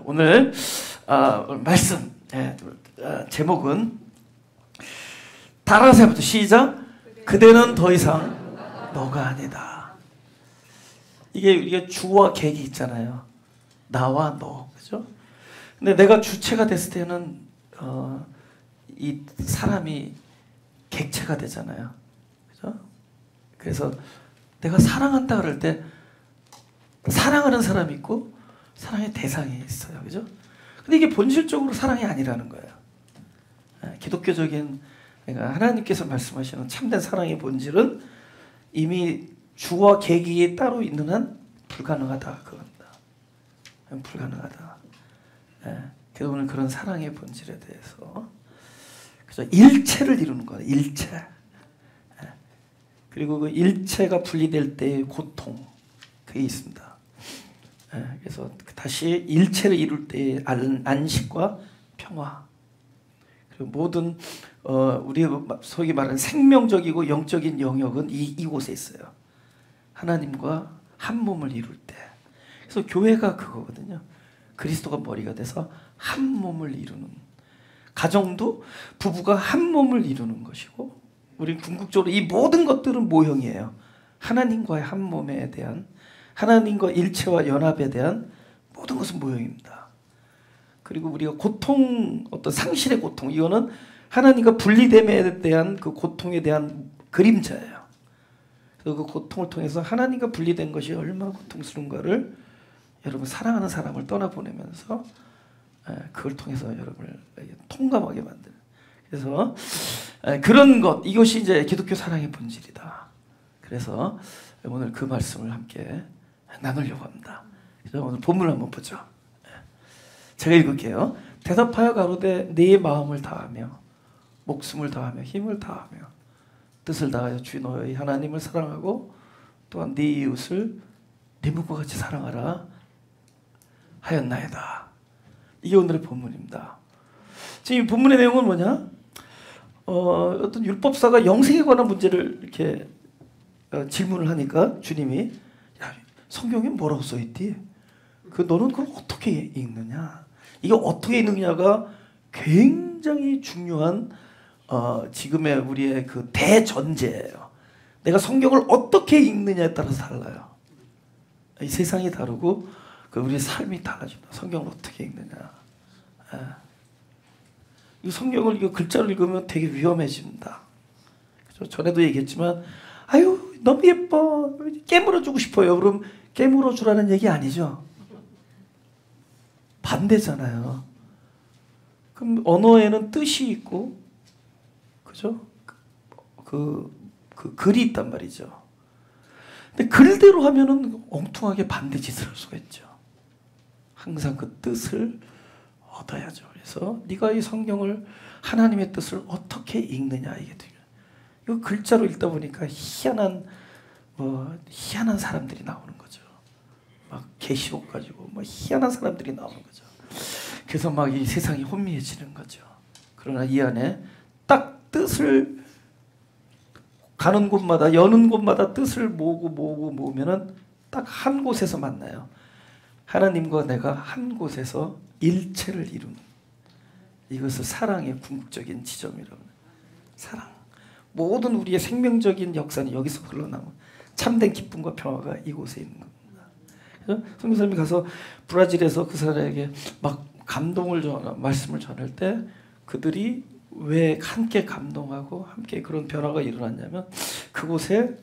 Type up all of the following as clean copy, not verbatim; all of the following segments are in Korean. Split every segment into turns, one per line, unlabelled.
오늘 말씀 제목은 따라서 해보죠. 시작. 그대는 더 이상 너가 아니다. 이게 주와 객이 있잖아요. 나와 너, 그죠? 근데 내가 주체가 됐을 때는 이 사람이 객체가 되잖아요, 그죠? 그래서 내가 사랑한다 그럴 때 사랑하는 사람이 있고 사랑의 대상이 있어요, 그죠? 근데 이게 본질적으로 사랑이 아니라는 거예요. 기독교적인, 그러니까 하나님께서 말씀하시는 참된 사랑의 본질은 이미 주와 객이 따로 있는 한 불가능하다, 그겁니다. 불가능하다. 그래서 오늘 그런 사랑의 본질에 대해서, 그죠? 일체를 이루는 거예요, 일체. 그리고 그 일체가 분리될 때의 고통, 그게 있습니다. 그래서 다시 일체를 이룰 때의 안식과 평화, 그리고 모든 우리 소위 말하는 생명적이고 영적인 영역은 이곳에 있어요. 하나님과 한 몸을 이룰 때. 그래서 교회가 그거거든요. 그리스도가 머리가 돼서 한 몸을 이루는, 가정도 부부가 한 몸을 이루는 것이고, 우리 궁극적으로 이 모든 것들은 모형이에요. 하나님과의 한 몸에 대한, 하나님과 일체와 연합에 대한 모든 것은 모형입니다. 그리고 우리가 고통, 어떤 상실의 고통, 이거는 하나님과 분리됨에 대한 그 고통에 대한 그림자예요. 그래서 그 고통을 통해서 하나님과 분리된 것이 얼마나 고통스러운가를 여러분 사랑하는 사람을 떠나보내면서 그걸 통해서 여러분을 통감하게 만드는, 그래서 그런 것, 이것이 이제 기독교 사랑의 본질이다. 그래서 오늘 그 말씀을 함께 나누려고 합니다. 그래서 오늘 본문을 한번 보죠. 제가 읽을게요. 대답하여 가로되 네 마음을 다하며 목숨을 다하며 힘을 다하며 뜻을 다하여 주 너의 하나님을 사랑하고 또한 네 이웃을 네 몸과 같이 사랑하라 하였나이다. 이게 오늘의 본문입니다. 지금 이 본문의 내용은 뭐냐? 어떤 율법사가 영생에 관한 문제를 이렇게 질문을 하니까 주님이, 야, 성경에 뭐라고 써있디? 너는 그걸 어떻게 읽느냐? 이게 어떻게 읽느냐가 굉장히 중요한 지금의 우리의 그 대전제예요. 내가 성경을 어떻게 읽느냐에 따라서 달라요. 이 세상이 다르고 우리의 삶이 달라진다. 성경을 어떻게 읽느냐. 이 성경을 이거 글자로 읽으면 되게 위험해집니다. 그렇죠? 전에도 얘기했지만, 아유 너무 예뻐, 깨물어 주고 싶어요. 그럼 깨물어 주라는 얘기 아니죠. 반대잖아요. 그럼 언어에는 뜻이 있고, 그죠? 그 글이 있단 말이죠. 근데 글대로 하면은 엉뚱하게 반대 짓을 할 수가 있죠. 항상 그 뜻을 얻어야죠. 그래서 네가 이 성경을, 하나님의 뜻을 어떻게 읽느냐, 이게 이거 글자로 읽다 보니까 희한한 사람들이 나오는 거죠. 막 계시록 가지고 희한한 사람들이 나오는 거죠. 그래서 막 이 세상이 혼미해지는 거죠. 그러나 이 안에 딱 뜻을 가는 곳마다, 여는 곳마다 뜻을 모으면은 딱 한 곳에서 만나요. 하나님과 내가 한 곳에서 일체를 이루는, 이것을 사랑의 궁극적인 지점이라고. 사랑. 모든 우리의 생명적인 역사는 여기서 흘러나오는 참된 기쁨과 평화가 이곳에 있는 겁니다. 선교사님이 가서 브라질에서 그 사람에게 막 말씀을 전할 때 그들이 왜 함께 감동하고 함께 그런 변화가 일어났냐면, 그곳에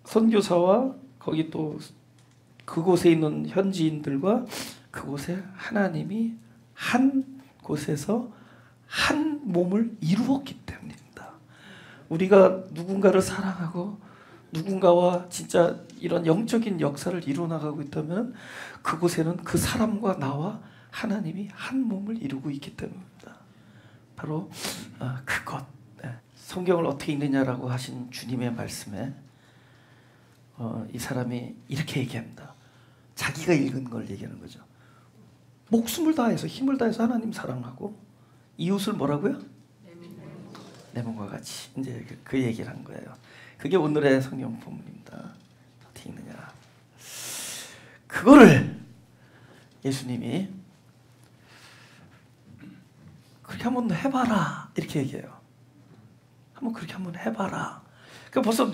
선교사와 거기 또 그곳에 있는 현지인들과 그곳에 하나님이 한 곳에서 한 몸을 이루었기 때문입니다. 우리가 누군가를 사랑하고 누군가와 진짜 이런 영적인 역사를 이루어나가고 있다면 그곳에는 그 사람과 나와 하나님이 한 몸을 이루고 있기 때문입니다. 바로 그것, 성경을 어떻게 읽느냐라고 하신 주님의 말씀에 이 사람이 이렇게 얘기합니다. 자기가 읽은 걸 얘기하는 거죠. 목숨을 다해서 힘을 다해서 하나님 사랑하고 이웃을 뭐라고요? 내 몸과 같이. 이제 그 얘기를 한 거예요. 그게 오늘의 성경 본문입니다. 어떻게 읽느냐. 그거를 예수님이 그렇게 한번 해봐라 이렇게 얘기해요. 한번 그렇게 한번 해봐라. 그러니까 벌써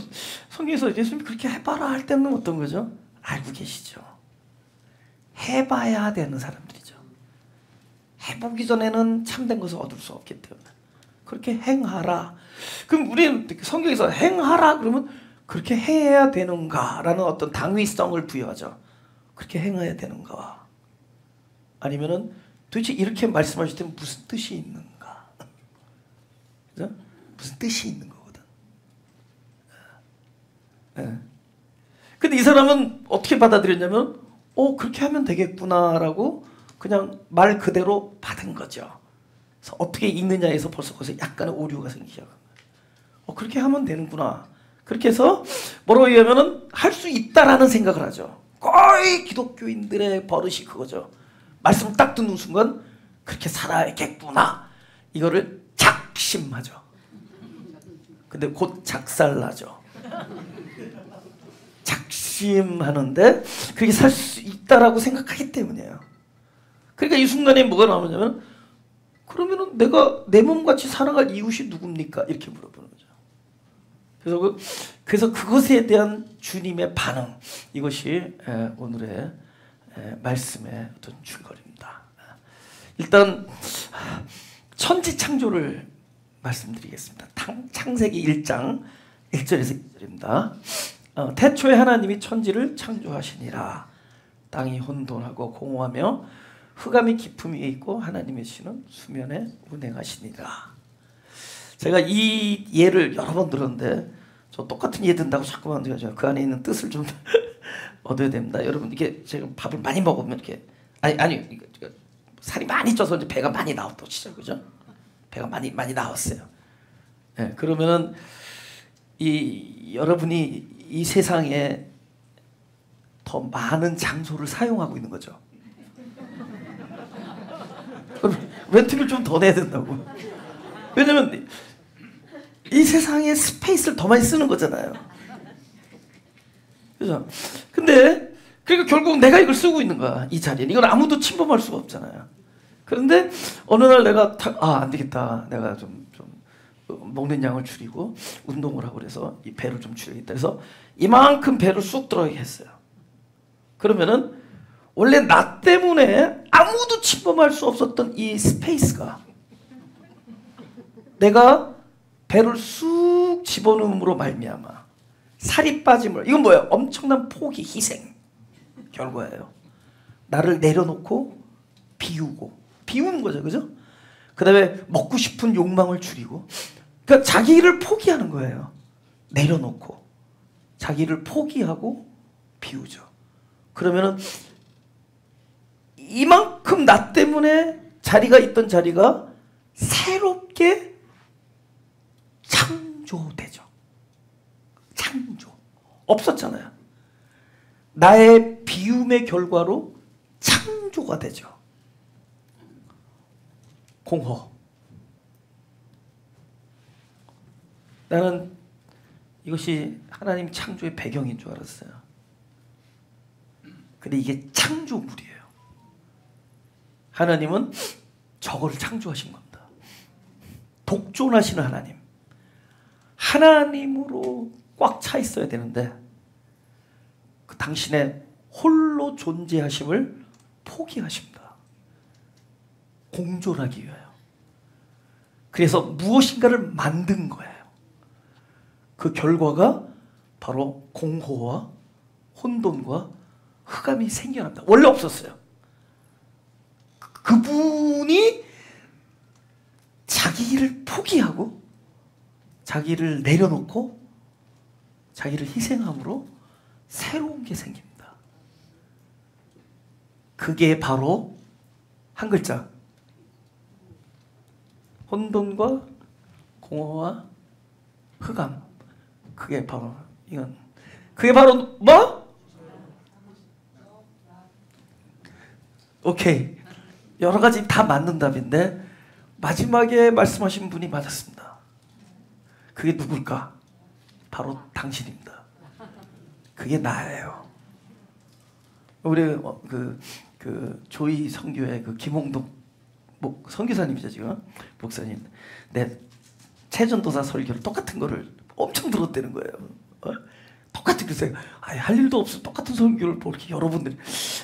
성경에서 예수님이 그렇게 해봐라 할 때는 어떤 거죠? 알고 계시죠. 해봐야 되는 사람들이죠. 해보기 전에는 참된 것을 얻을 수 없기 때문에 그렇게 행하라. 그럼 우리는 성경에서 행하라 그러면 그렇게 해야 되는가라는 어떤 당위성을 부여하죠. 그렇게 행해야 되는가? 아니면은 도대체 이렇게 말씀하실 때 무슨 뜻이 있는가? 그죠? 무슨 뜻이 있는 거거든. 네. 근데 이 사람은 어떻게 받아들였냐면, 그렇게 하면 되겠구나라고 그냥 말 그대로 받은 거죠. 그래서 어떻게 읽느냐에서 벌써 거기서 약간의 오류가 생기기 시작한 거예요. 그렇게 하면 되는구나. 그렇게 해서 뭐라고 얘기하면은 할 수 있다라는 생각을 하죠. 거의 기독교인들의 버릇이 그거죠. 말씀 딱 듣는 순간 그렇게 살아야겠구나. 이거를 작심하죠. 근데 곧 작살나죠. 작심하는데 그렇게 살 수 있다라고 생각하기 때문이에요. 그러니까 이 순간에 뭐가 나오냐면 그러면은 내가 내 몸같이 살아갈 이웃이 누굽니까? 이렇게 물어보는 거죠. 그래서 그것에 대한 주님의 반응, 이것이 오늘의 말씀의 어떤 줄거리입니다. 일단 천지 창조를 말씀드리겠습니다. 창세기 1장 1절에서 2절입니다. 태초에 하나님이 천지를 창조하시니라. 땅이 혼돈하고 공허하며 흑암이 깊음 위에 있고 하나님의 신은 수면에 운행하시니라. 제가 이 예를 여러 번 들었는데 저 똑같은 예 든다고 자꾸만 그 안에 있는 뜻을 좀 얻어야 됩니다. 여러분 이게 제가 밥을 많이 먹으면 이렇게 아니 살이 많이 쪄서 이제 배가 많이 나왔다고 치죠, 그죠? 배가 많이 나왔어요. 네, 그러면은 여러분이 이 세상에 더 많은 장소를 사용하고 있는 거죠. 그럼 렌트비를 좀 더 내야 된다고. 왜냐면 이 세상에 스페이스를 더 많이 쓰는 거잖아요. 그죠? 근데 그러니까 결국 내가 이걸 쓰고 있는 거야. 이 자리에. 이걸 아무도 침범할 수가 없잖아요. 그런데 어느 날 내가 안 되겠다. 내가 좀 먹는 양을 줄이고 운동을 하고 그래서 이 배를 좀 줄이겠다. 그래서 이만큼 배를 쑥 들어가게 했어요. 그러면은 원래 나 때문에 아무도 침범할 수 없었던 이 스페이스가 내가 배를 쑥 집어넣음으로 말미암아 살이 빠짐을, 이건 뭐예요? 엄청난 포기, 희생 결과예요. 나를 내려놓고 비우는 거죠, 그죠? 그 다음에 먹고 싶은 욕망을 줄이고, 그러니까 자기를 포기하는 거예요. 내려놓고 자기를 포기하고 비우죠. 그러면은 이만큼 나 때문에 자리가 있던 자리가 새롭게 창조되죠. 창조. 없었잖아요. 나의 비움의 결과로 창조가 되죠. 공허. 나는 이것이 하나님 창조의 배경인 줄 알았어요. 근데 이게 창조물이에요. 하나님은 저거를 창조하신 겁니다. 독존하시는 하나님. 하나님으로 꽉 차 있어야 되는데 그 당신의 홀로 존재하심을 포기하십니다. 공존하기 위하여. 그래서 무엇인가를 만든 거예요. 그 결과가 바로 공허와 혼돈과 흑암이 생겨납니다. 원래 없었어요. 그분이 자기를 포기하고 자기를 내려놓고 자기를 희생함으로 새로운 게 생깁니다. 그게 바로 한 글자. 혼돈과 공허와 흑암. 그게 바로 이건. 그게 바로 뭐? 오케이. 여러 가지 다 맞는 답인데 마지막에 말씀하신 분이 맞았습니다. 그게 누굴까? 바로 당신입니다. 그게 나예요. 우리 그 조이 선교회 그 김홍동 선교사님이죠 지금. 목사님, 내 최전도사 설교를 똑같은 거를 엄청 들었다는 거예요. 똑같은 글쎄, 할 일도 없어 똑같은 설교를 뭐 이렇게 여러분들이.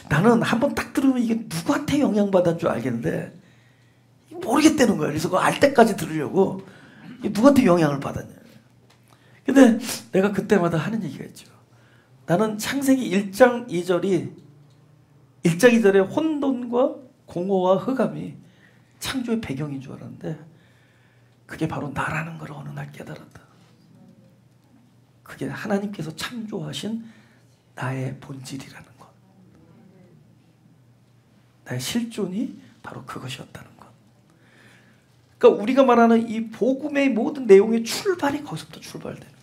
나는 한번 딱 들으면 이게 누구한테 영향받은 줄 알겠는데 모르겠다는 거예요. 그래서 그거 알 때까지 들으려고 누구한테 영향을 받았냐. 근데 내가 그때마다 하는 얘기가 있죠. 나는 창세기 1장 2절이 1장 2절에 혼돈과 공허와 흑암이 창조의 배경인 줄 알았는데 그게 바로 나라는 걸 어느 날 깨달았다. 그게 하나님께서 창조하신 나의 본질이라는 것. 나의 실존이 바로 그것이었다는 것. 그러니까 우리가 말하는 이 복음의 모든 내용의 출발이 거기서부터 출발되는 거예요.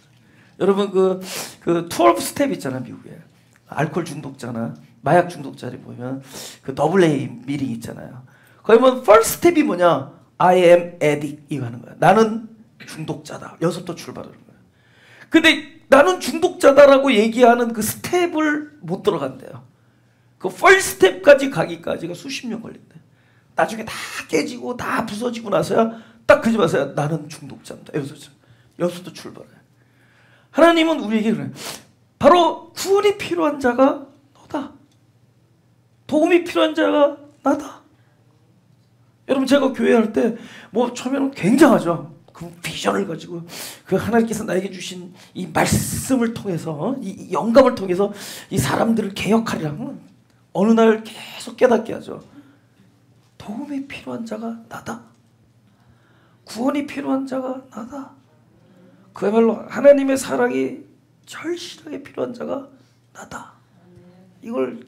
여러분 그 12스텝 있잖아요. 미국에 알코올 중독자나 마약 중독자를 보면 그 AA 미팅 있잖아요. 거기 보면 first 스텝이 뭐냐? I am addict 이거 하는 거야. 나는 중독자다. 여기서부터 출발하는 거야. 근데 나는 중독자다라고 얘기하는 그 스텝을 못 들어간대요. 그 first 스텝까지 가기까지가 수십 년 걸린대. 나중에 다 깨지고 다 부서지고 나서야 딱 그 집 와서야 나는 중독자입니다. 여기서부터 출발해. 하나님은 우리에게 그래. 바로 구원이 필요한 자가 너다. 도움이 필요한 자가 나다. 여러분 제가 교회 할 때 뭐 처음에는 굉장하죠. 그 비전을 가지고 그 하나님께서 나에게 주신 이 말씀을 통해서 이 영감을 통해서 이 사람들을 개혁하리라. 어느 날 계속 깨닫게 하죠. 도움이 필요한 자가 나다. 구원이 필요한 자가 나다. 그야말로 하나님의 사랑이 절실하게 필요한 자가 나다. 이걸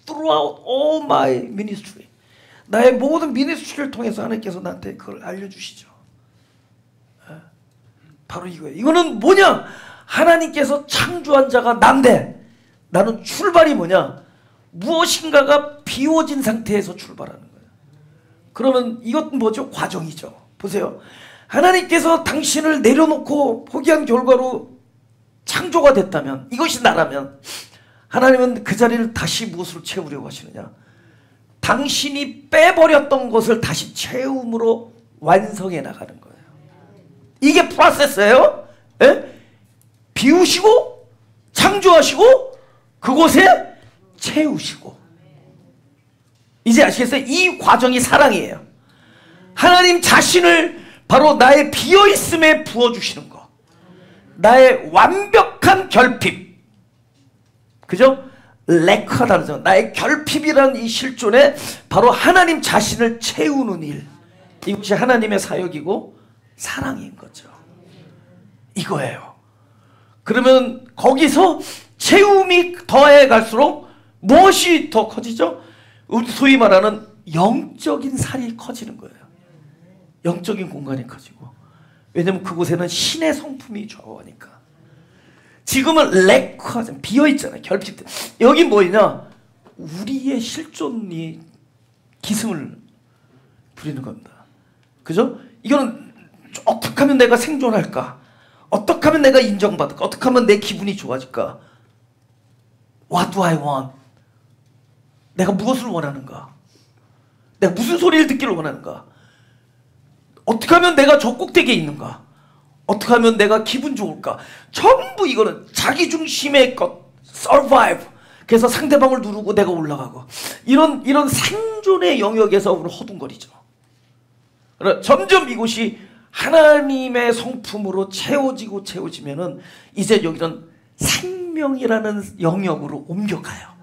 throughout all my ministry, 나의 모든 미니스트리를 통해서 하나님께서 나한테 그걸 알려주시죠. 바로 이거예요. 이거는 뭐냐? 하나님께서 창조한 자가 난데 나는 출발이 뭐냐? 무엇인가가 비워진 상태에서 출발하는 거예요. 그러면 이것은 뭐죠? 과정이죠. 보세요. 하나님께서 당신을 내려놓고 포기한 결과로 창조가 됐다면, 이것이 나라면 하나님은 그 자리를 다시 무엇으로 채우려고 하시느냐? 당신이 빼버렸던 것을 다시 채움으로 완성해 나가는 거예요. 이게 프로세스예요. 예? 비우시고 창조하시고 그곳에 채우시고. 이제 아시겠어요? 이 과정이 사랑이에요. 하나님 자신을 바로 나의 비어있음에 부어주시는 거. 나의 완벽한 결핍. 그죠? 레크하다죠. 나의 결핍이라는 이 실존에 바로 하나님 자신을 채우는 일. 이것이 하나님의 사역이고 사랑인 거죠. 이거예요. 그러면 거기서 채움이 더해 갈수록 무엇이 더 커지죠? 우리 소위 말하는 영적인 살이 커지는 거예요. 영적인 공간이 커지고. 왜냐면 그곳에는 신의 성품이 좌우하니까. 지금은 레크하잖아요. 비어있잖아요. 결핍. 여기 뭐냐? 우리의 실존이 기승을 부리는 겁니다. 그죠? 이거는 어떻게 하면 내가 생존할까? 어떻게 하면 내가 인정받을까? 어떻게 하면 내 기분이 좋아질까? What do I want? 내가 무엇을 원하는가? 내가 무슨 소리를 듣기를 원하는가? 어떻게 하면 내가 저 꼭대기에 있는가? 어떻게 하면 내가 기분 좋을까? 전부 이거는 자기중심의 것, survive. 그래서 상대방을 누르고 내가 올라가고. 이런 생존의 영역에서 우리는 허둥거리죠. 점점 이곳이 하나님의 성품으로 채워지면은 이제 여기는 생명이라는 영역으로 옮겨가요.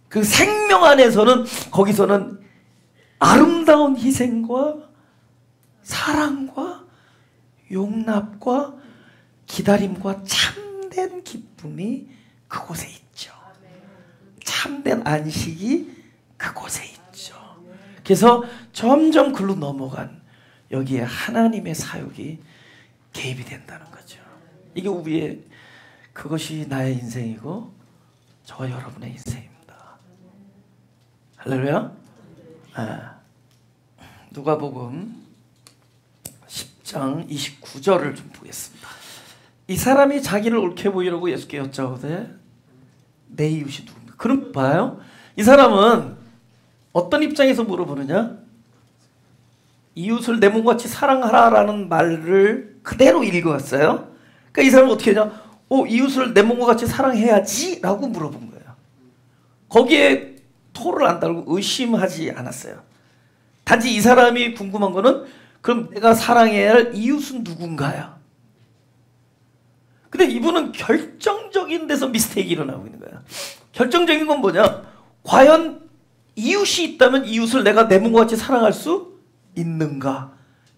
그 생명 안에서는 거기서는 아름다운 희생과 사랑과 용납과 기다림과 참된 기쁨이 그곳에 있죠. 참된 안식이 그곳에 있죠. 그래서 점점 글로 넘어간 여기에 하나님의 사역이 개입이 된다는 거죠. 이게 우리의, 그것이 나의 인생이고 저와 여러분의 인생입니다. 할렐루야. 누가복음 10장 29절을 좀 보겠습니다. 이 사람이 자기를 옳게 보이려고 예수께 여짜오되 내 이웃이 누굽니까? 그럼 봐요. 이 사람은 어떤 입장에서 물어보느냐? 이웃을 내 몸같이 사랑하라라는 말을 그대로 읽어왔어요. 그러니까 이 사람은 어떻게 하냐? 이웃을 내 몸과 같이 사랑해야지 라고 물어본 거예요. 거기에 토를 안 달고 의심하지 않았어요. 단지 이 사람이 궁금한 거는 그럼 내가 사랑해야 할 이웃은 누군가야? 근데 이분은 결정적인 데서 미스테이크가 일어나고 있는 거야. 결정적인 건 뭐냐? 과연 이웃이 있다면 이웃을 내가 내 몸과 같이 사랑할 수 있는가에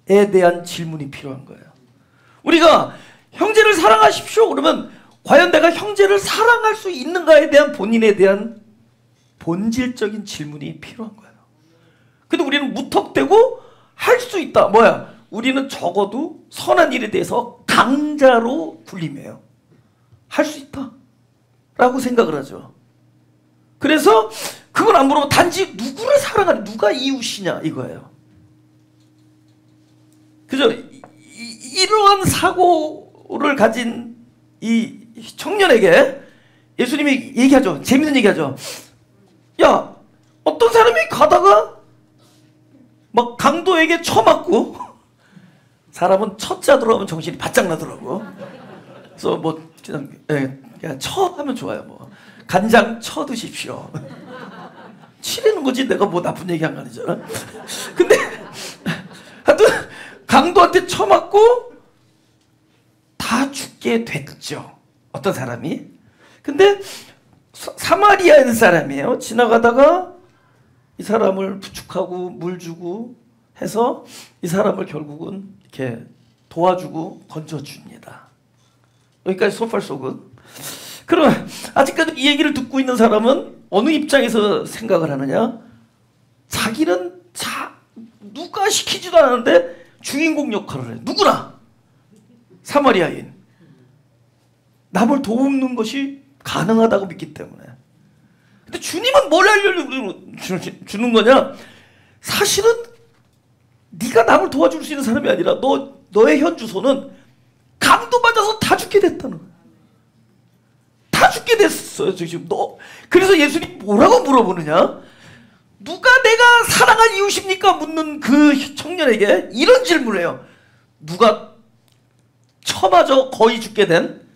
대한 질문이 필요한 거예요. 우리가 형제를 사랑하십시오 그러면 과연 내가 형제를 사랑할 수 있는가에 대한 본인에 대한 본질적인 질문이 필요한 거예요. 근데 우리는 무턱대고 할 수 있다. 뭐야? 우리는 적어도 선한 일에 대해서 강자로 군림해요. 할 수 있다 라고 생각을 하죠. 그래서 그건 안 물어보고 단지 누구를 사랑하냐, 누가 이웃이냐 이거예요. 그죠? 이러한 사고를 가진 이 청년에게 예수님이 얘기하죠. 재밌는 얘기하죠. 야, 어떤 사람이 가다가 막 강도에게 쳐맞고, 사람은 첫자 들어가면 정신이 바짝 나더라고. 그래서 뭐 그냥 하면 좋아요. 뭐 간장 쳐 드십시오. 치르는 거지 내가 뭐 나쁜 얘기한 거 아니잖아. 근데 하여튼 강도한테 쳐맞고 다 죽게 됐죠. 어떤 사람이. 근데 사마리아인 사람이에요. 지나가다가 이 사람을 부축하고 물 주고 해서 이 사람을 결국은 이렇게 도와주고 건져줍니다. 여기까지 소팔속은. 그럼 아직까지 이 얘기를 듣고 있는 사람은 어느 입장에서 생각을 하느냐? 자기는 누가 시키지도 않았는데 주인공 역할을 해. 누구나. 사마리아인. 남을 도우는 것이 가능하다고 믿기 때문에. 근데 주님은 뭘 알려주는 거냐? 사실은 네가 남을 도와줄 수 있는 사람이 아니라 너의 현 주소는 강도 맞아서 다 죽게 됐다는 거야. 다 죽게 됐어요 지금 너. 그래서 예수님 뭐라고 물어보느냐? 누가 내가 사랑할 이웃입니까? 묻는 그 청년에게 이런 질문을 해요. 누가 쳐맞아 거의 죽게 된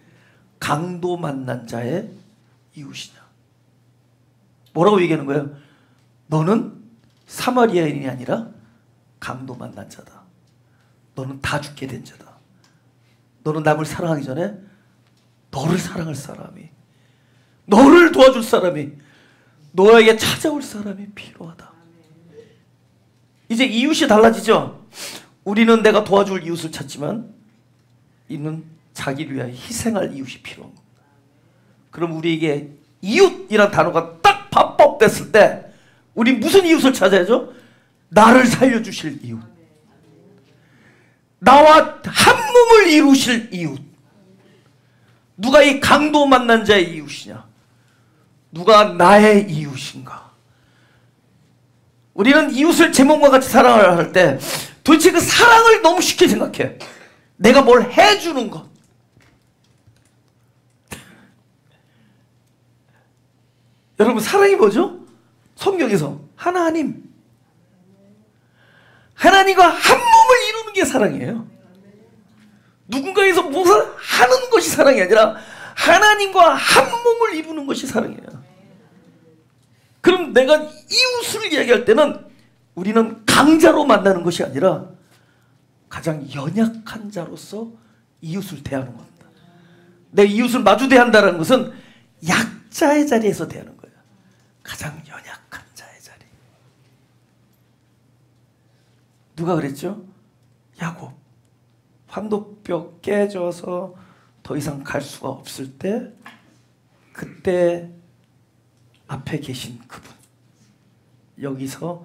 강도 만난 자의 이웃이냐? 뭐라고 얘기하는 거예요? 너는 사마리아인이 아니라 강도 만난 자다. 너는 다 죽게 된 자다. 너는 남을 사랑하기 전에 너를 사랑할 사람이, 너를 도와줄 사람이, 너에게 찾아올 사람이 필요하다. 이제 이웃이 달라지죠? 우리는 내가 도와줄 이웃을 찾지만 이는 자기를 위하여 희생할 이웃이 필요한 겁니다. 그럼 우리에게 이웃이란 단어가 딱 반복됐을 때 우리 무슨 이웃을 찾아야죠? 나를 살려주실 이웃, 나와 한 몸을 이루실 이웃. 누가 이 강도 만난 자의 이웃이냐? 누가 나의 이웃인가? 우리는 이웃을 제 몸과 같이 사랑을 할 때 도대체 그 사랑을 너무 쉽게 생각해. 내가 뭘 해주는 것. 여러분, 사랑이 뭐죠? 성경에서 하나님과 한 몸을 이루는 게 사랑이에요. 누군가에서 무슨 하는 것이 사랑이 아니라 하나님과 한 몸을 이루는 것이 사랑이에요. 그럼 내가 이웃을 이야기할 때는 우리는 강자로 만나는 것이 아니라 가장 연약한 자로서 이웃을 대하는 겁니다. 내 이웃을 마주 대한다는 것은 약자의 자리에서 대하는 거예요. 가장 연약한 자의 자리. 누가 그랬죠? 야곱. 환도뼈 깨져서 더 이상 갈 수가 없을 때, 그때 앞에 계신 그분, 여기서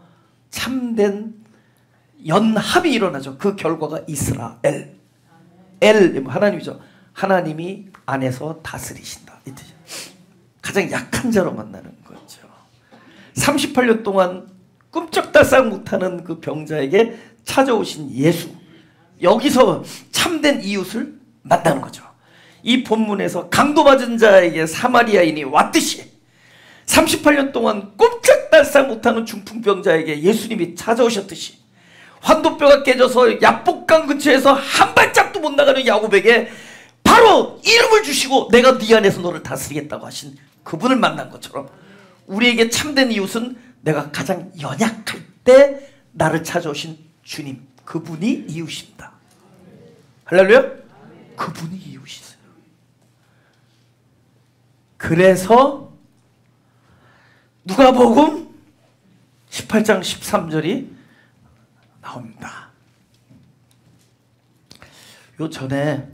참된 연합이 일어나죠. 그 결과가 이스라엘. 하나님이죠. 하나님이 안에서 다스리신다, 이 뜻이죠. 가장 약한 자로 만나는 거죠. 38년 동안 꿈쩍달싹 못하는 그 병자에게 찾아오신 예수, 여기서 참된 이웃을 만나는 거죠. 이 본문에서 강도 맞은 자에게 사마리아인이 왔듯이 38년 동안 꼼짝달싹 일어날상 못하는 중풍병자에게 예수님이 찾아오셨듯이 환도뼈가 깨져서 야복강 근처에서 한 발짝도 못 나가는 야곱에게 바로 이름을 주시고 내가 네 안에서 너를 다스리겠다고 하신 그분을 만난 것처럼 우리에게 참된 이웃은 내가 가장 연약할 때 나를 찾아오신 주님, 그분이 이웃입니다. 할렐루야? 그분이 이웃이세요. 그래서 누가복음 18장 13절이 나옵니다. 요 전에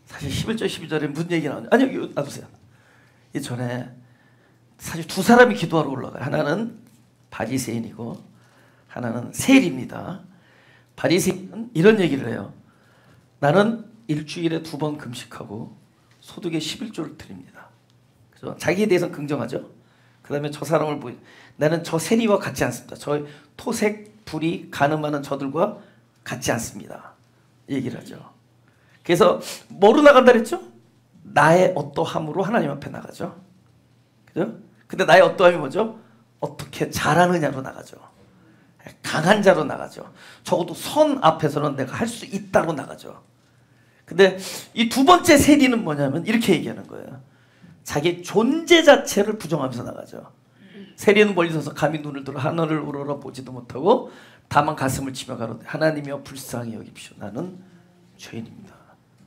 사실 11절 12절에 무슨 얘기 나오냐, 아니요, 놔두세요. 이 전에 사실 두 사람이 기도하러 올라가요. 하나는 바리새인이고 하나는 세리입니다. 바리새인은 이런 얘기를 해요. 나는 일주일에 2번 금식하고 소득의 11조를 드립니다. 그죠? 자기에 대해서는 긍정하죠. 그 다음에 저 사람을 보여, 나는 저 세리와 같지 않습니다. 저 토색 불이 가늠하는 저들과 같지 않습니다. 얘기를 하죠. 그래서 뭐로 나간다 그랬죠? 나의 어떠함으로 하나님 앞에 나가죠. 그죠? 근데 나의 어떠함이 뭐죠? 어떻게 잘하느냐로 나가죠. 강한 자로 나가죠. 적어도 선 앞에서는 내가 할 수 있다로 나가죠. 근데 이 두 번째 세리는 뭐냐면 이렇게 얘기하는 거예요. 자기 존재 자체를 부정하면서 나가죠. 세리는 멀리 서서 감히 눈을 들어 하늘을 우러러 보지도 못하고 다만 가슴을 치며 가로되 하나님이여 불쌍히 여깁시오. 나는 죄인입니다.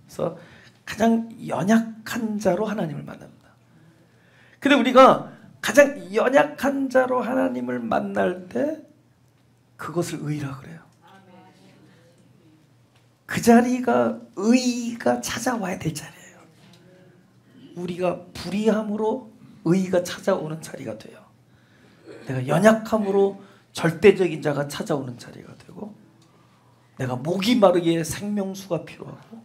그래서 가장 연약한 자로 하나님을 만납니다. 근데 우리가 가장 연약한 자로 하나님을 만날 때 그것을 의라 그래요. 그 자리가 의가 찾아와야 될 자리예요. 우리가 불의함으로 의가 찾아오는 자리가 돼요. 내가 연약함으로 절대적인 자가 찾아오는 자리가 되고, 내가 목이 마르기에 생명수가 필요하고,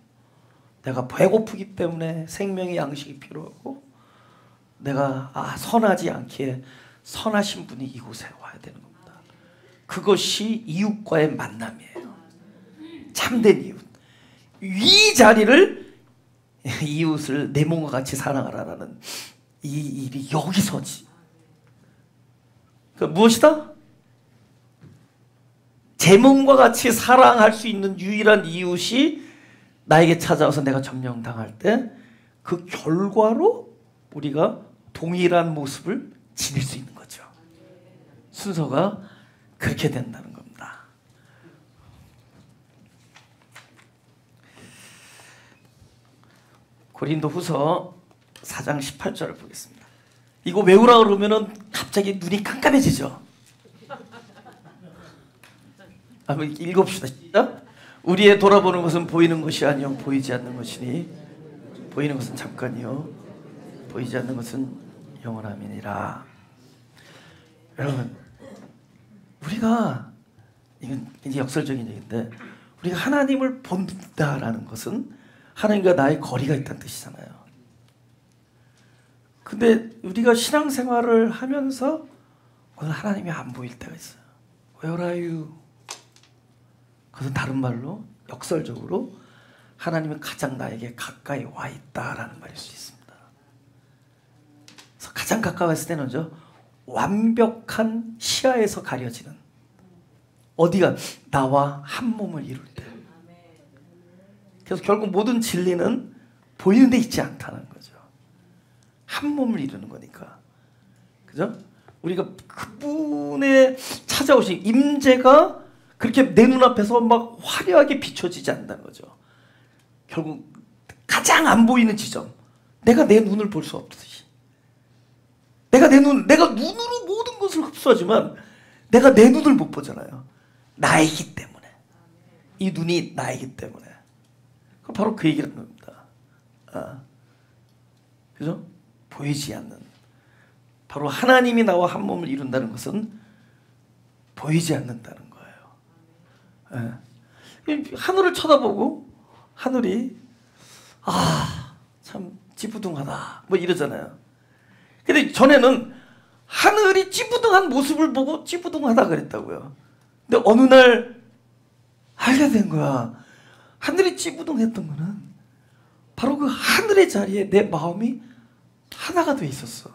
내가 배고프기 때문에 생명의 양식이 필요하고, 내가 선하지 않기에 선하신 분이 이곳에 와야 되는 겁니다. 그것이 이웃과의 만남이에요. 참된 이웃. 이 자리를, 이웃을 내 몸과 같이 사랑하라라는 이 일이 여기서지. 그러니까 무엇이다? 제 몸과 같이 사랑할 수 있는 유일한 이웃이 나에게 찾아와서 내가 점령당할 때 그 결과로 우리가 동일한 모습을 지닐 수 있는 거죠. 순서가 그렇게 된다는 겁니다. 고린도후서 4장 18절을 보겠습니다. 이거 외우라 그러면은 갑자기 눈이 깜깜해지죠. 한번 읽읍시다. 시작. 우리의 돌아보는 것은 보이는 것이 아니요 보이지 않는 것이니 보이는 것은 잠깐이요 보이지 않는 것은 영원함이니라. 여러분, 우리가, 이건 굉장히 역설적인 얘기인데, 우리가 하나님을 본다라는 것은 하나님과 나의 거리가 있다는 뜻이잖아요. 근데 우리가 신앙생활을 하면서 오늘 하나님이 안 보일 때가 있어요. Where are you? 그것은 다른 말로 역설적으로 하나님은 가장 나에게 가까이 와 있다라는 말일 수 있습니다. 그래서 가장 가까웠을 때는 완벽한 시야에서 가려지는, 어디가 나와 한 몸을 이룰 때. 그래서 결국 모든 진리는 보이는 데 있지 않다는 거죠. 한 몸을 이루는 거니까. 그죠? 우리가 그분의 찾아오신 임재가 그렇게 내 눈앞에서 막 화려하게 비춰지지 않는다는 거죠. 결국 가장 안 보이는 지점, 내가 내 눈을 볼 수 없듯이, 내가 눈으로 모든 것을 흡수하지만 내가 내 눈을 못 보잖아요. 나이기 때문에. 이 눈이 나이기 때문에. 바로 그 얘기를 하는 겁니다. 그죠? 보이지 않는, 바로 하나님이 나와 한 몸을 이룬다는 것은 보이지 않는다는 거예요. 하늘을 쳐다보고 하늘이 참 찌부둥하다 뭐 이러잖아요. 근데 전에는 하늘이 찌부둥한 모습을 보고 찌부둥하다 그랬다고요. 근데 어느 날 알게 된 거야. 하늘이 찌부둥했던 거는 바로 그 하늘의 자리에 내 마음이 하나가 돼 있었어.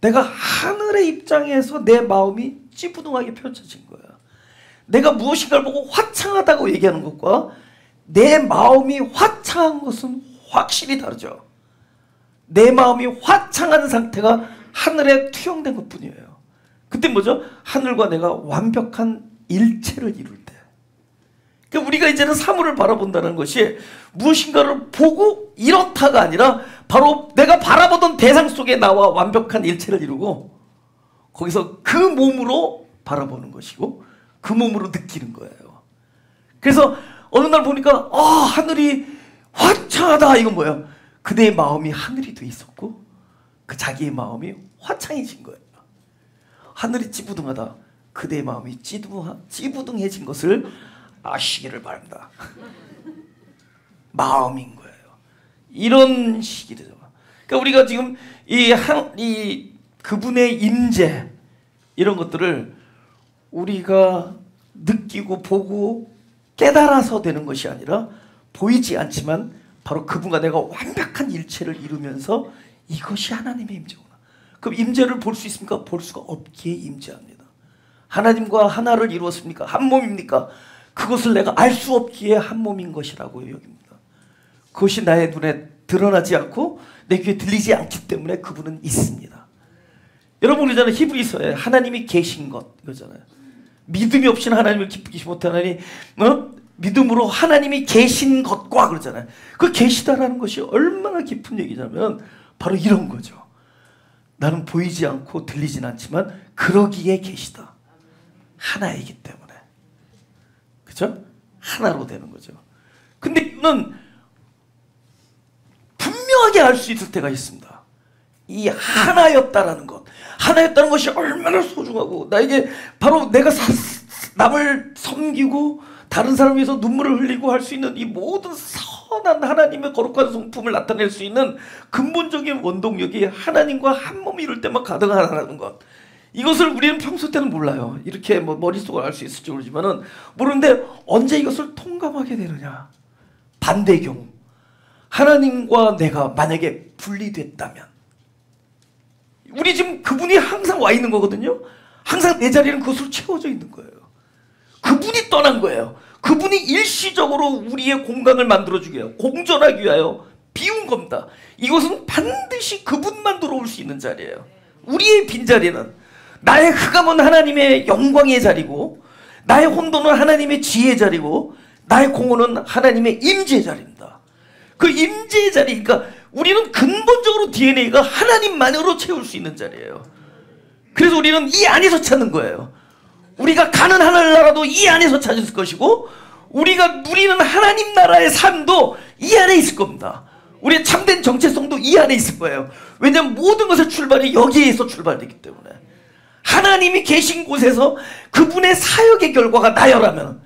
내가 하늘의 입장에서 내 마음이 찌부둥하게 펼쳐진 거야. 내가 무엇인가를 보고 화창하다고 얘기하는 것과 내 마음이 화창한 것은 확실히 다르죠. 내 마음이 화창한 상태가 하늘에 투영된 것뿐이에요. 그때 뭐죠? 하늘과 내가 완벽한 일체를 이룰 때. 그러니까 우리가 이제는 사물을 바라본다는 것이 무엇인가를 보고 이렇다가 아니라 바로 내가 바라보던 대상 속에 나와 완벽한 일체를 이루고 거기서 그 몸으로 바라보는 것이고 그 몸으로 느끼는 거예요. 그래서 어느 날 보니까 하늘이 화창하다. 이건 뭐예요? 그대의 마음이 하늘이 돼 있었고 그 자기의 마음이 화창해진 거예요. 하늘이 찌부둥하다. 그대의 마음이 찌부둥해진 것을 아시기를 바랍니다. 마음인 거예요. 이런 식이 되죠. 그러니까 우리가 지금 이 그분의 임재 이런 것들을 우리가 느끼고 보고 깨달아서 되는 것이 아니라 보이지 않지만 바로 그분과 내가 완벽한 일체를 이루면서 이것이 하나님의 임재구나. 그럼 임재를 볼 수 있습니까? 볼 수가 없기에 임재합니다. 하나님과 하나를 이루었습니까? 한 몸입니까? 그것을 내가 알 수 없기에 한 몸인 것이라고 여깁니다. 그것이 나의 눈에 드러나지 않고 내 귀에 들리지 않기 때문에 그분은 있습니다. 여러분 그러잖아요. 히브리서에 하나님이 계신 것 이거잖아요. 믿음이 없이는 하나님을 기쁘게 못하나니 믿음으로 하나님이 계신 것과 그러잖아요. 그 계시다라는 것이 얼마나 깊은 얘기냐면 바로 이런 거죠. 나는 보이지 않고 들리진 않지만 그러기에 계시다. 하나이기 때문에. 그죠? 하나로 되는 거죠. 근데 이거는 분명하게 알 수 있을 때가 있습니다. 이 하나였다라는 것. 하나였다는 것이 얼마나 소중하고 나에게 바로 내가 남을 섬기고 다른 사람을 위해서 눈물을 흘리고 할 수 있는 이 모든 선한 하나님의 거룩한 성품을 나타낼 수 있는 근본적인 원동력이 하나님과 한 몸이 이룰 때만 가능하다는 것. 이것을 우리는 평소 때는 몰라요. 이렇게 뭐 머릿속으로 알 수 있을지 모르지만은 모르는데 언제 이것을 통감하게 되느냐. 반대의 경우 하나님과 내가 만약에 분리됐다면 우리 지금 그분이 항상 와 있는 거거든요. 항상 내 자리는 그것으로 채워져 있는 거예요. 그분이 떠난 거예요. 그분이 일시적으로 우리의 공간을 만들어주기 위하여 공존하기 위하여 비운 겁니다. 이것은 반드시 그분만 들어올 수 있는 자리예요. 우리의 빈자리는 나의 흑암은 하나님의 영광의 자리고 나의 혼돈은 하나님의 지혜의 자리고 나의 공허는 하나님의 임재의 자리입니다. 그 임재의 자리, 그러니까 우리는 근본적으로 DNA가 하나님만으로 채울 수 있는 자리예요. 그래서 우리는 이 안에서 찾는 거예요. 우리가 가는 하늘나라도 이 안에서 찾을 것이고 우리가 누리는 하나님 나라의 삶도 이 안에 있을 겁니다. 우리의 참된 정체성도 이 안에 있을 거예요. 왜냐하면 모든 것의 출발이 여기에서 출발되기 때문에 하나님이 계신 곳에서 그분의 사역의 결과가 나열하면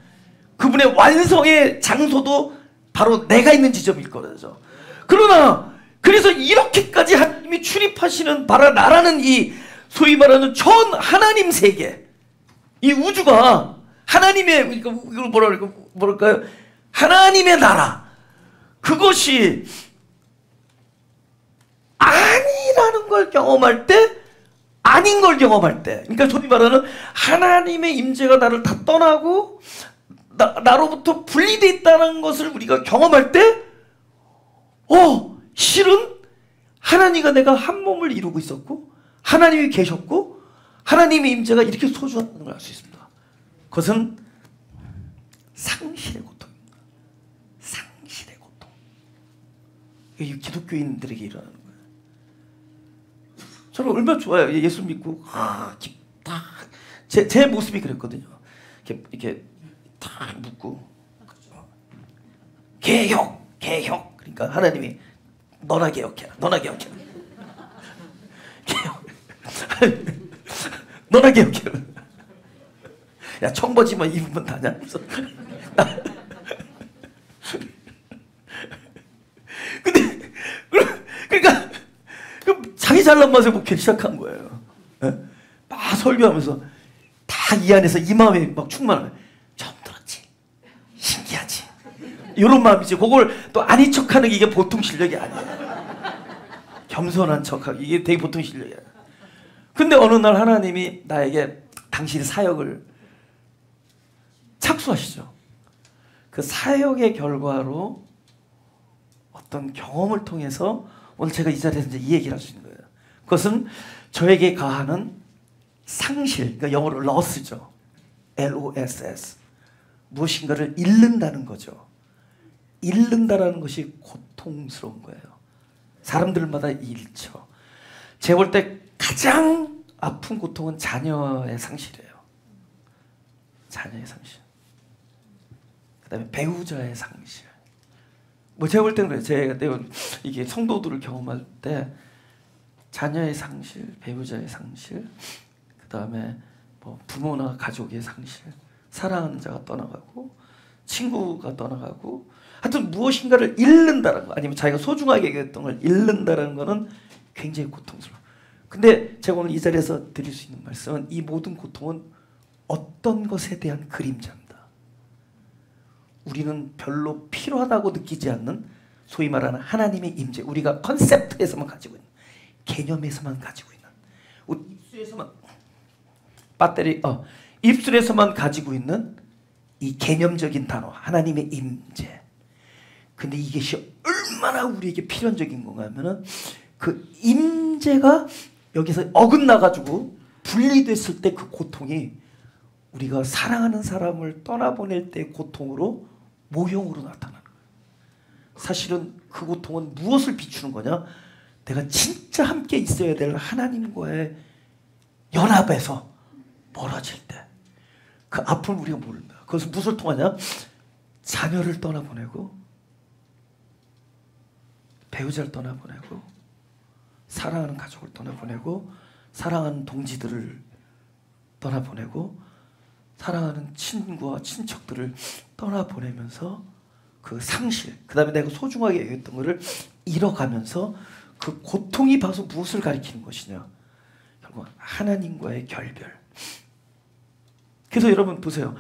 그분의 완성의 장소도 바로 내가 있는 지점일 거죠. 그러나 그래서 이렇게까지 하나님이 출입하시는 나라는 이 소위 말하는 전 하나님 세계, 이 우주가 하나님의 이걸 뭐랄까요? 하나님의 나라, 그것이 아니라는 걸 경험할 때, 아닌 걸 경험할 때, 그러니까 소위 말하는 하나님의 임재가 나를 다 떠나고 나로부터 분리되어 있다는 것을 우리가 경험할 때, 실은 하나님과 내가 한 몸을 이루고 있었고 하나님이 계셨고 하나님의 임재가 이렇게 소중하다는 걸 알 수 있습니다. 그것은 상실의 고통입니다. 상실의 고통. 이게 기독교인들에게 일어나는 거예요. 저는 얼마나 좋아요. 예수 믿고 제 모습이 그랬거든요. 이렇게 딱 묻고 개혁 그러니까 하나님이 너나 개혁해라. 너나 개혁해라. 야, 청바지만 입으면 다냐? 근데 그러니까 자기 잘난 맛에 먹기 시작한 거예요. 막 설교하면서 다 이 안에서 이 마음이 막 충만해. 처음 들었지? 신기하지? 이런 마음이지. 그걸 또 아닌 척하는 게 이게 보통 실력이 아니에요. 겸손한 척하기 이게 되게 보통 실력이야. 근데 어느 날 하나님이 나에게 당신의 사역을 착수하시죠. 그 사역의 결과로 어떤 경험을 통해서 오늘 제가 이 자리에서 이제 이 얘기를 할 수 있는 거예요. 그것은 저에게 가하는 상실, 그러니까 영어로 loss죠. L-O-S-S. 무엇인가를 잃는다는 거죠. 잃는다라는 것이 고통스러운 거예요. 사람들마다 잃죠. 제가 볼 때 가장 아픈 고통은 자녀의 상실이에요. 자녀의 상실. 그 다음에 배우자의 상실. 뭐 제가 볼 때는 그래요. 제가 이게 성도들을 경험할 때 자녀의 상실, 배우자의 상실, 그 다음에 뭐 부모나 가족의 상실, 사랑하는 자가 떠나가고 친구가 떠나가고 하여튼 무엇인가를 잃는다는 거 아니면 자기가 소중하게 여겼던 걸 잃는다는 거는 굉장히 고통스러워요. 근데 제가 오늘 이 자리에서 드릴 수 있는 말씀은 이 모든 고통은 어떤 것에 대한 그림자입니다. 우리는 별로 필요하다고 느끼지 않는 소위 말하는 하나님의 임재, 우리가 컨셉트에서만 가지고 있는, 개념에서만 가지고 있는, 입술에서만 입술에서만 가지고 있는 이 개념적인 단어 하나님의 임재. 근데 이것이 얼마나 우리에게 필연적인 건가 하면은 그 임재가 여기서 어긋나가지고 분리됐을 때 그 고통이 우리가 사랑하는 사람을 떠나보낼 때의 고통으로 모형으로 나타나는 거예요. 사실은 그 고통은 무엇을 비추는 거냐? 내가 진짜 함께 있어야 될 하나님과의 연합에서 멀어질 때 그 아픔을 우리가 모릅니다. 그것은 무엇을 통하냐? 자녀를 떠나보내고 배우자를 떠나보내고 사랑하는 가족을 떠나보내고 사랑하는 동지들을 떠나보내고 사랑하는 친구와 친척들을 떠나보내면서 그 상실, 그 다음에 내가 소중하게 여겼던 것을 잃어가면서 그 고통이 봐서 무엇을 가리키는 것이냐? 결국 하나님과의 결별. 그래서 여러분 보세요.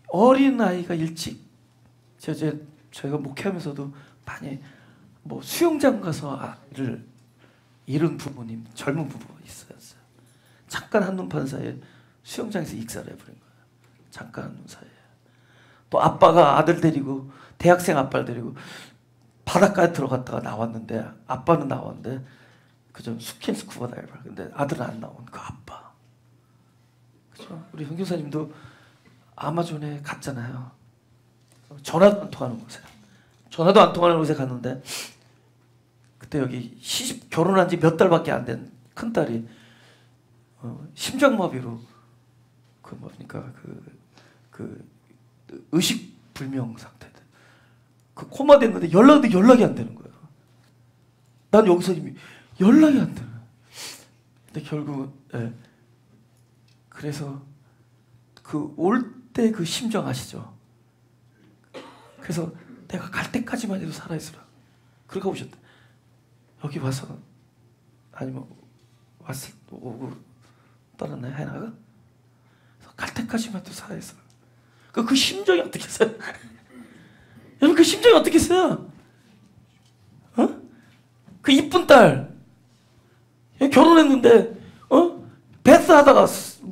어린아이가 일찍 저희가 목회하면서도 많이 뭐 수영장 가서 아이를 잃은 부모님, 젊은 부부가 있었어요. 잠깐 한눈 판 사이에 수영장에서 익사를 해버린 거예요. 잠깐 한눈 사이에. 또 아빠가 아들 데리고 대학생 아빠를 데리고 바닷가에 들어갔다가 나왔는데 아빠는 나왔는데 그저 스킨스쿠버 다이버. 근데 아들은 안 나온 그 아빠. 그죠? 우리 선교사님도 아마존에 갔잖아요. 전화도 안 통하는 곳에. 전화도 안 통하는 곳에 갔는데 그때 여기 시집 결혼한 지 몇 달밖에 안 된 큰딸이 심장마비로 그 뭡니까 그 의식불명 상태. 그 코마 됐는데 연락이 안 되는 거예요. 난 여기서 이미 연락이 안 되는. 근데 결국 그래서 그 올 때 그 심정 아시죠? 그래서 내가 갈 때까지만 해도 살아있으라. 그러고 오셨대. 여기 와서 아니면 왔을 오고 떠났나요? 해나가? 갈 때까지만 해도 살아있으라. 그 심정이 어떻겠어요? 여러분 그 심정이 어떻겠어요? 그 이쁜 딸 결혼했는데 베스하다가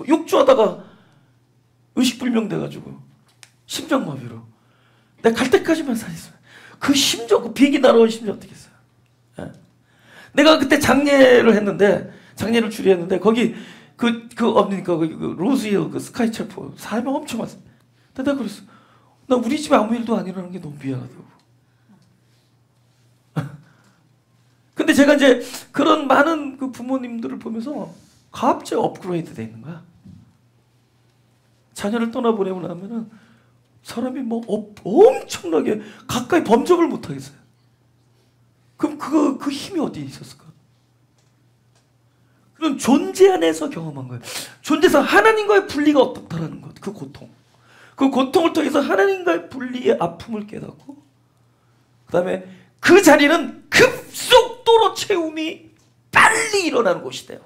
육주하다가 의식불명 돼가지고 심장마비로 내가 갈 때까지만 살아있어요. 그 심정, 그 비행기 날아온 심정 어떻겠어요? 내가 그때 장례를 했는데 장례를 주례했는데 거기 그 뭡니까 그 로즈힐 그 스카이체프 사람이 엄청 많았어. 근데 내가 그랬어. 나 우리 집에 아무 일도 안 일어나는 게 너무 미안하다고. 근데 제가 이제 그런 많은 그 부모님들을 보면서 갑자기 업그레이드 돼 있는 거야. 자녀를 떠나보내고 나면은 사람이 뭐 엄청나게 가까이 범접을 못 하겠어요. 그럼 그 힘이 어디에 있었을까? 그런 존재 안에서 경험한 거예요. 존재에서 하나님과의 분리가 어떻다라는 것, 그 고통. 그 고통을 통해서 하나님과의 분리의 아픔을 깨닫고 그 다음에 그 자리는 급속도로 채움이 빨리 일어나는 곳이 돼요.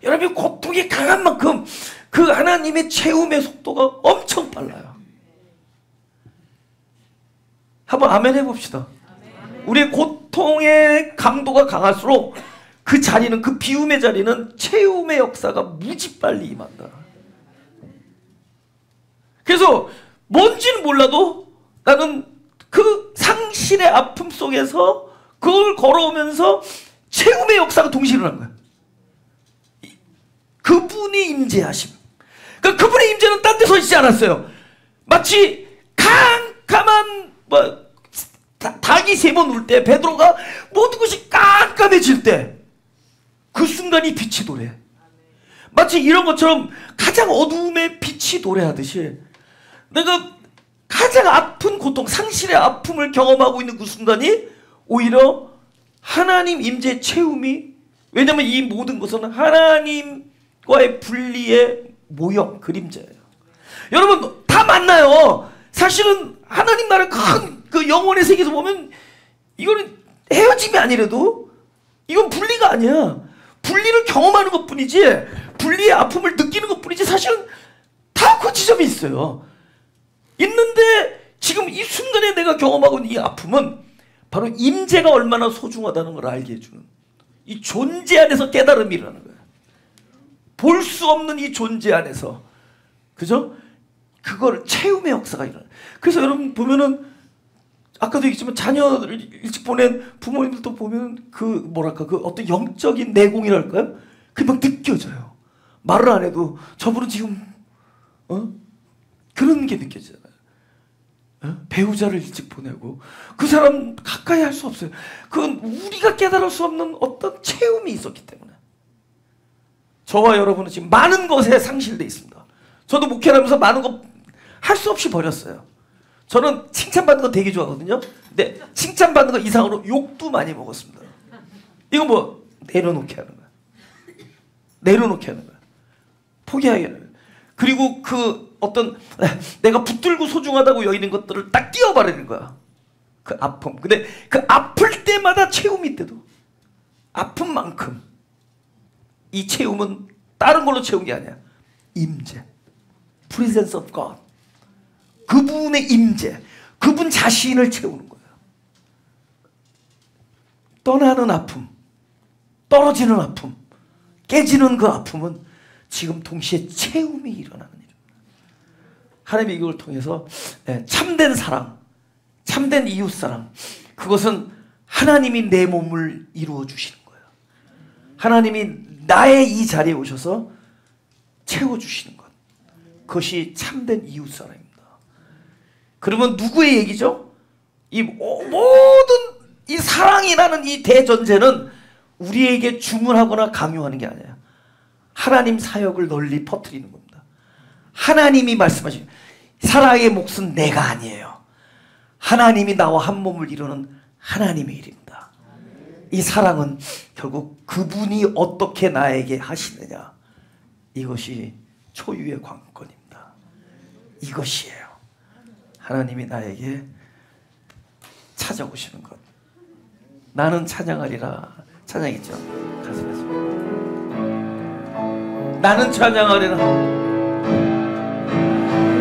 여러분 고통이 강한 만큼 그 하나님의 채움의 속도가 엄청 빨라요. 한번 아멘 해봅시다. 우리의 고통의 강도가 강할수록 그 그 자리는, 그 비움의 자리는 채움의 역사가 무지 빨리 임한다. 그래서 뭔지는 몰라도 나는 그 상실의 아픔 속에서 그걸 걸어오면서 채움의 역사가 동시에 일어난 거야. 그분이 임재하심. 그러니까 그분의 임재는 딴 데 서 있지 않았어요. 마치 캄캄한 닭이 3번 울 때, 베드로가 모든 것이 깜깜해질 때 그 순간이 빛이 도래. 마치 이런 것처럼 가장 어두움에 빛이 도래하듯이 내가 가장 아픈 고통, 상실의 아픔을 경험하고 있는 그 순간이 오히려 하나님 임재 채움이, 왜냐하면 이 모든 것은 하나님과의 분리의 모형, 그림자예요. 여러분 다 만나요. 사실은 하나님 나라의 큰 그 영혼의 세계에서 보면 이거는 헤어짐이 아니라도 이건 분리가 아니야. 분리를 경험하는 것뿐이지, 분리의 아픔을 느끼는 것뿐이지, 사실은 다 그 지점이 있어요. 있는데 지금 이 순간에 내가 경험하고 있는 이 아픔은 바로 임재가 얼마나 소중하다는 걸 알게 해주는, 이 존재 안에서 깨달음이 일어나는 거예요. 볼 수 없는 이 존재 안에서, 그죠? 그걸 채움의 역사가 일어나요. 그래서 여러분 보면은 아까도 얘기했지만 자녀를 일찍 보낸 부모님들도 보면 그 뭐랄까, 그 어떤 영적인 내공이랄까요? 그게 막 느껴져요. 말을 안 해도 저분은 지금 그런 게 느껴지잖아요. 배우자를 일찍 보내고 그 사람 가까이 할 수 없어요. 그건 우리가 깨달을 수 없는 어떤 체험이 있었기 때문에. 저와 여러분은 지금 많은 것에 상실되어 있습니다. 저도 목회하면서 많은 거 할 수 없이 버렸어요. 저는 칭찬받는 거 되게 좋아하거든요. 근데 칭찬받는 거 이상으로 욕도 많이 먹었습니다. 이건 뭐 내려놓게 하는 거야. 내려놓게 하는 거야. 포기하게 하는 거야. 그리고 그 어떤 내가 붙들고 소중하다고 여기는 것들을 딱 띄워버리는 거야. 그 아픔. 근데 그 아플 때마다 채움이 있대도 아픈 만큼 이 채움은 다른 걸로 채운 게 아니야. 임재. Presence of God. 그분의 임재. 그분 자신을 채우는 거예요. 떠나는 아픔, 떨어지는 아픔, 깨지는 그 아픔은 지금 동시에 채움이 일어나는 일입니다. 하나님이 이걸 통해서 참된 사랑, 참된 이웃사랑, 그것은 하나님이 내 몸을 이루어 주시는 거예요. 하나님이 나의 이 자리에 오셔서 채워주시는 것, 그것이 참된 이웃사랑입니다. 그러면 누구의 얘기죠? 이 모든 이 사랑이라는 이 대전제는 우리에게 주문하거나 강요하는 게 아니에요. 하나님 사역을 널리 퍼뜨리는 겁니다. 하나님이 말씀하신 사랑의 몫은 내가 아니에요. 하나님이 나와 한 몸을 이루는 하나님의 일입니다. 이 사랑은 결국 그분이 어떻게 나에게 하시느냐, 이것이 초유의 관건입니다. 이것이에요. 하나님이 나에게 찾아오시는 것. 나는 찬양하리라. 찬양이죠. 가슴에서. 나는 찬양하리라.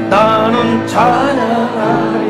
나는 찬양하리라.